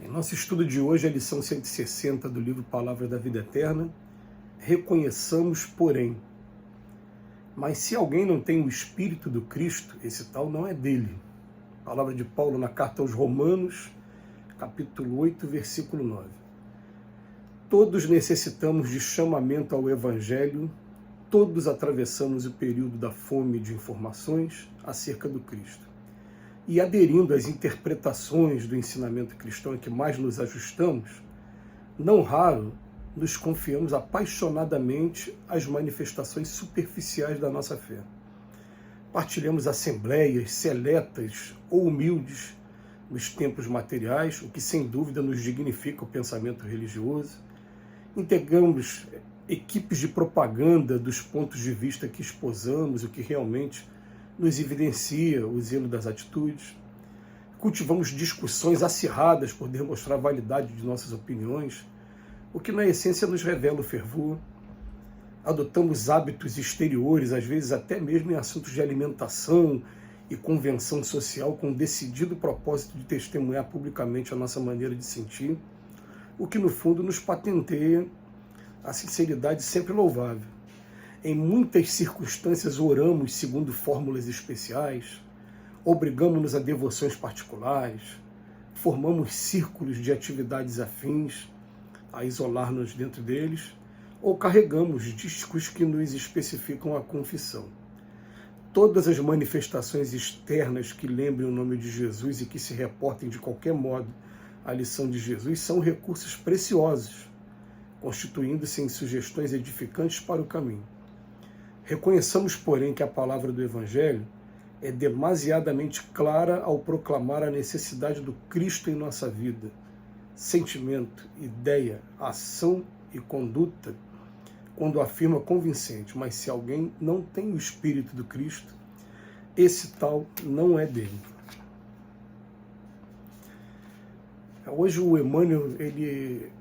Em nosso estudo de hoje, a lição 160 do livro Palavra da Vida Eterna, reconheçamos, porém. Mas se alguém não tem o Espírito do Cristo, esse tal não é dele. Palavra de Paulo na carta aos Romanos, capítulo 8, versículo 9. Todos necessitamos de chamamento ao Evangelho, todos atravessamos o período da fome de informações acerca do Cristo. E aderindo às interpretações do ensinamento cristão em que mais nos ajustamos, não raro nos confiamos apaixonadamente às manifestações superficiais da nossa fé. Partilhamos assembleias seletas ou humildes nos templos materiais, o que sem dúvida nos dignifica o pensamento religioso. Integramos equipes de propaganda dos pontos de vista que esposamos, o que realmente nos evidencia o zelo das atitudes. Cultivamos discussões acirradas por demonstrar a validade de nossas opiniões, o que na essência nos revela o fervor. Adotamos hábitos exteriores, às vezes até mesmo em assuntos de alimentação e convenção social, com o decidido propósito de testemunhar publicamente a nossa maneira de sentir, o que no fundo nos patenteia a sinceridade sempre louvável. Em muitas circunstâncias oramos segundo fórmulas especiais, obrigamos-nos a devoções particulares, formamos círculos de atividades afins, a isolar-nos dentro deles, ou carregamos discos que nos especificam a confissão. Todas as manifestações externas que lembrem o nome de Jesus e que se reportem de qualquer modo à lição de Jesus são recursos preciosos, constituindo-se em sugestões edificantes para o caminho. Reconheçamos, porém, que a palavra do Evangelho é demasiadamente clara ao proclamar a necessidade do Cristo em nossa vida, sentimento, ideia, ação e conduta, quando afirma convincente, mas se alguém não tem o Espírito do Cristo, esse tal não é dele. Hoje o Emmanuel, ele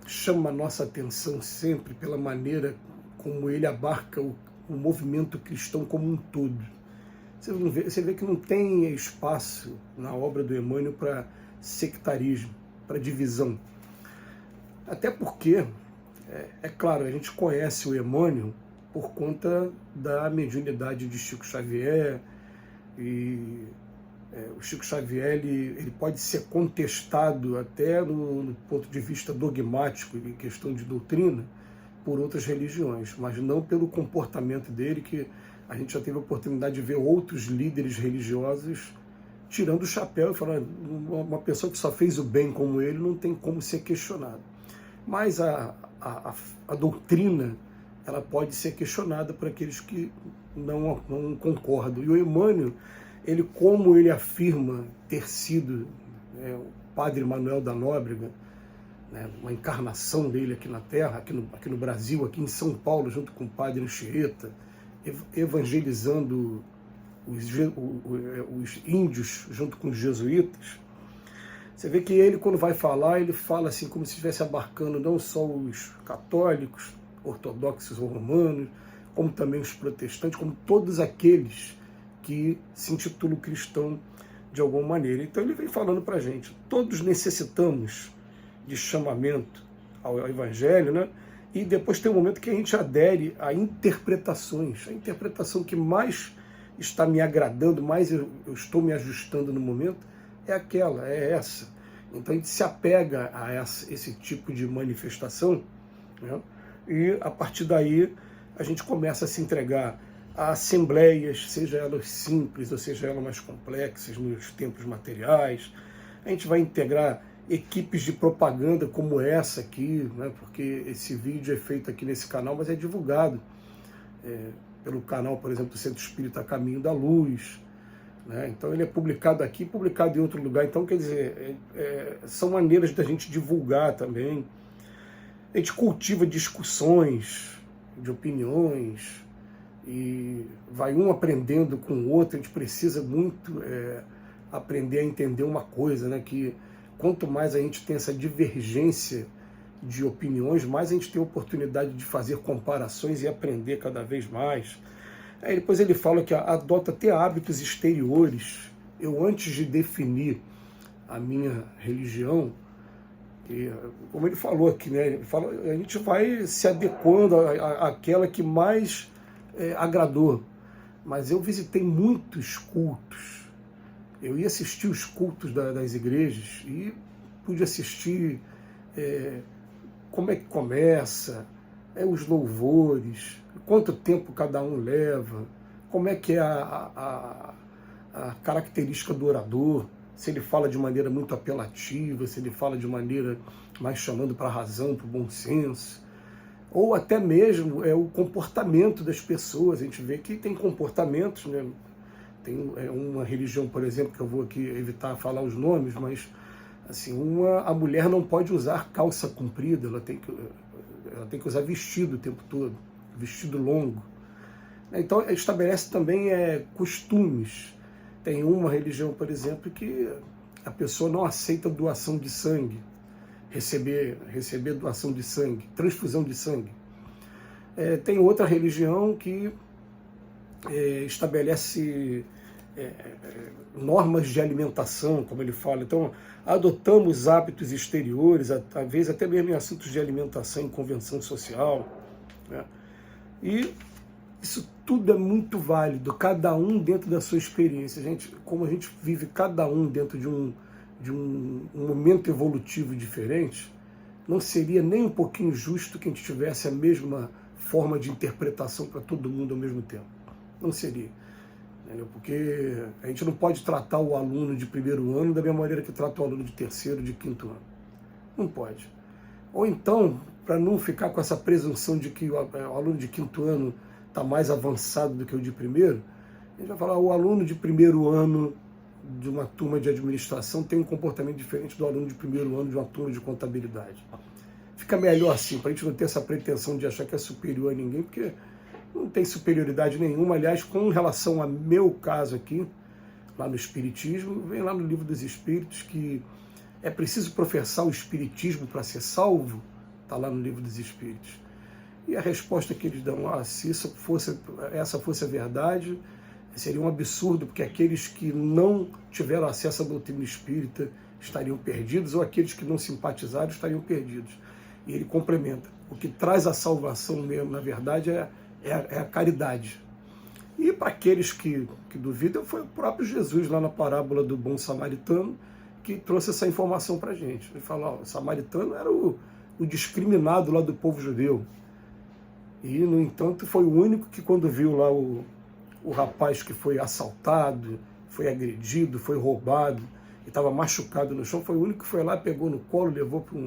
chama a nossa atenção sempre pela maneira como ele abarca o movimento cristão como um todo. Você vê que não tem espaço na obra do Emmanuel para sectarismo, para divisão. Até porque, é claro, a gente conhece o Emmanuel por conta da mediunidade de Chico Xavier, e o Chico Xavier ele pode ser contestado até no ponto de vista dogmático, em questão de doutrina, por outras religiões, mas não pelo comportamento dele, que a gente já teve a oportunidade de ver outros líderes religiosos tirando o chapéu e falando, uma pessoa que só fez o bem como ele não tem como ser questionada. Mas a doutrina, ela pode ser questionada por aqueles que não concordam. E o Emmanuel, como ele afirma ter sido o Padre Manuel da Nóbrega, uma encarnação dele aqui na Terra, aqui no Brasil, aqui em São Paulo, junto com o Padre Anchieta, evangelizando os índios junto com os jesuítas. Você vê que ele, quando vai falar, ele fala assim como se estivesse abarcando não só os católicos, ortodoxos ou romanos, como também os protestantes, como todos aqueles que se intitulam cristão de alguma maneira. Então ele vem falando para a gente, todos necessitamos de chamamento ao Evangelho, né? E depois tem um momento que a gente adere a interpretações. A interpretação que mais está me agradando, mais eu estou me ajustando no momento, é essa. Então a gente se apega a esse tipo de manifestação, né? E a partir daí a gente começa a se entregar a assembleias, seja elas simples ou seja elas mais complexas, nos tempos materiais. A gente vai integrar equipes de propaganda como essa aqui, né? Porque esse vídeo é feito aqui nesse canal, mas é divulgado pelo canal, por exemplo, do Centro Espírita Caminho da Luz, né? Então ele é publicado aqui, publicado em outro lugar. Então, quer dizer, são maneiras da gente divulgar também. A gente cultiva discussões de opiniões e vai um aprendendo com o outro. A gente precisa muito aprender a entender uma coisa, né? Que quanto mais a gente tem essa divergência de opiniões, mais a gente tem a oportunidade de fazer comparações e aprender cada vez mais. Aí depois ele fala que adota até hábitos exteriores. Eu, antes de definir a minha religião, E, como ele falou aqui, né, ele fala, a gente vai se adequando àquela que mais agradou. Mas eu visitei muitos cultos. Eu ia assistir os cultos das igrejas e pude assistir como é que começa, os louvores, quanto tempo cada um leva, como é que é a característica do orador, se ele fala de maneira muito apelativa, se ele fala de maneira mais chamando para a razão, para o bom senso, ou até mesmo o comportamento das pessoas. A gente vê que tem comportamentos, né? Tem uma religião, por exemplo, que eu vou aqui evitar falar os nomes, mas assim, a mulher não pode usar calça comprida, ela tem que usar vestido o tempo todo, vestido longo. Então estabelece também costumes. Tem uma religião, por exemplo, que a pessoa não aceita doação de sangue, receber doação de sangue, transfusão de sangue. Tem outra religião que estabelece normas de alimentação, como ele fala. Então, adotamos hábitos exteriores, às vezes até mesmo em assuntos de alimentação, em convenção social, né? E isso tudo é muito válido, cada um dentro da sua experiência. Como a gente vive cada um dentro de um momento evolutivo diferente, não seria nem um pouquinho justo que a gente tivesse a mesma forma de interpretação para todo mundo ao mesmo tempo. Não seria. Entendeu? Porque a gente não pode tratar o aluno de primeiro ano da mesma maneira que trata o aluno de terceiro, de quinto ano. Não pode. Ou então, para não ficar com essa presunção de que o aluno de quinto ano está mais avançado do que o de primeiro, a gente vai falar, o aluno de primeiro ano de uma turma de administração tem um comportamento diferente do aluno de primeiro ano de uma turma de contabilidade. Fica melhor assim, para a gente não ter essa pretensão de achar que é superior a ninguém, porque não tem superioridade nenhuma. Aliás, com relação a meu caso aqui, lá no Espiritismo, vem lá no Livro dos Espíritos que é preciso professar o Espiritismo para ser salvo, está lá no Livro dos Espíritos. E a resposta que eles dão, se essa fosse a verdade, seria um absurdo, porque aqueles que não tiveram acesso à doutrina espírita estariam perdidos, ou aqueles que não simpatizaram estariam perdidos. E ele complementa, o que traz a salvação mesmo, na verdade, é a caridade. E para aqueles que duvidam, foi o próprio Jesus, lá na parábola do bom samaritano, que trouxe essa informação para a gente. Ele fala, o samaritano era o discriminado lá do povo judeu. E, no entanto, foi o único que, quando viu lá o rapaz que foi assaltado, foi agredido, foi roubado, e estava machucado no chão, foi o único que foi lá, pegou no colo, levou para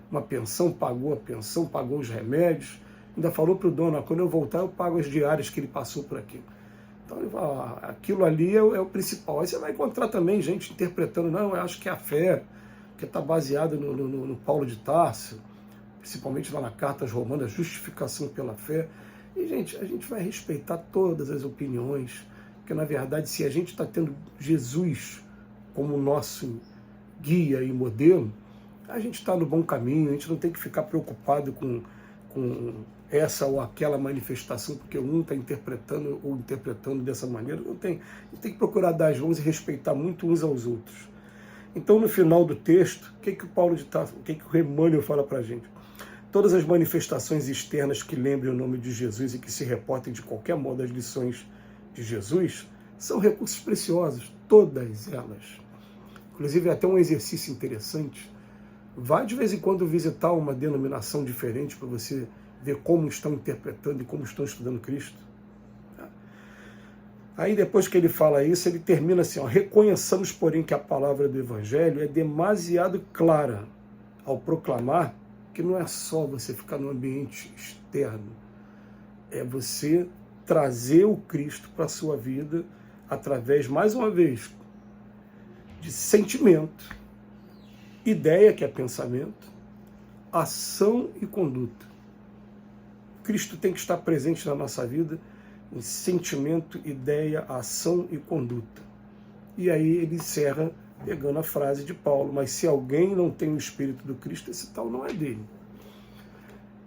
uma pensão, pagou a pensão, pagou os remédios, ainda falou para o dono, quando eu voltar eu pago as diárias que ele passou por aqui. Então ele fala, aquilo ali é o principal. Aí você vai encontrar também gente interpretando, não, eu acho que é a fé, que está baseada no Paulo de Tarso, principalmente lá na Carta aos Romanos, justificação pela fé. E, gente, a gente vai respeitar todas as opiniões, porque, na verdade, se a gente está tendo Jesus como nosso guia e modelo, a gente está no bom caminho, a gente não tem que ficar preocupado com essa ou aquela manifestação, porque um está interpretando dessa maneira. Não tem. A gente tem que procurar dar as mãos e respeitar muito uns aos outros. Então, no final do texto, o que o Paulo de Tarso, o que o Emmanuel fala para a gente? Todas as manifestações externas que lembrem o nome de Jesus e que se reportem de qualquer modo às lições de Jesus são recursos preciosos, todas elas. Inclusive, até um exercício interessante. Vai de vez em quando visitar uma denominação diferente para você ver como estão interpretando e como estão estudando Cristo. Aí, depois que ele fala isso, ele termina assim, reconheçamos, porém, que a palavra do Evangelho é demasiado clara ao proclamar que não é só você ficar no ambiente externo, é você trazer o Cristo para a sua vida através, mais uma vez, de sentimento, ideia, que é pensamento, ação e conduta. Cristo tem que estar presente na nossa vida em sentimento, ideia, ação e conduta. E aí ele encerra pegando a frase de Paulo, mas se alguém não tem o Espírito do Cristo, esse tal não é dele.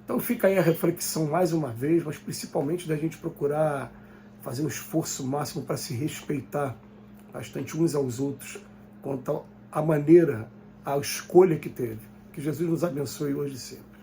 Então fica aí a reflexão mais uma vez, mas principalmente da gente procurar fazer um esforço máximo para se respeitar bastante uns aos outros, quanto à maneira, à escolha que teve. Que Jesus nos abençoe hoje e sempre.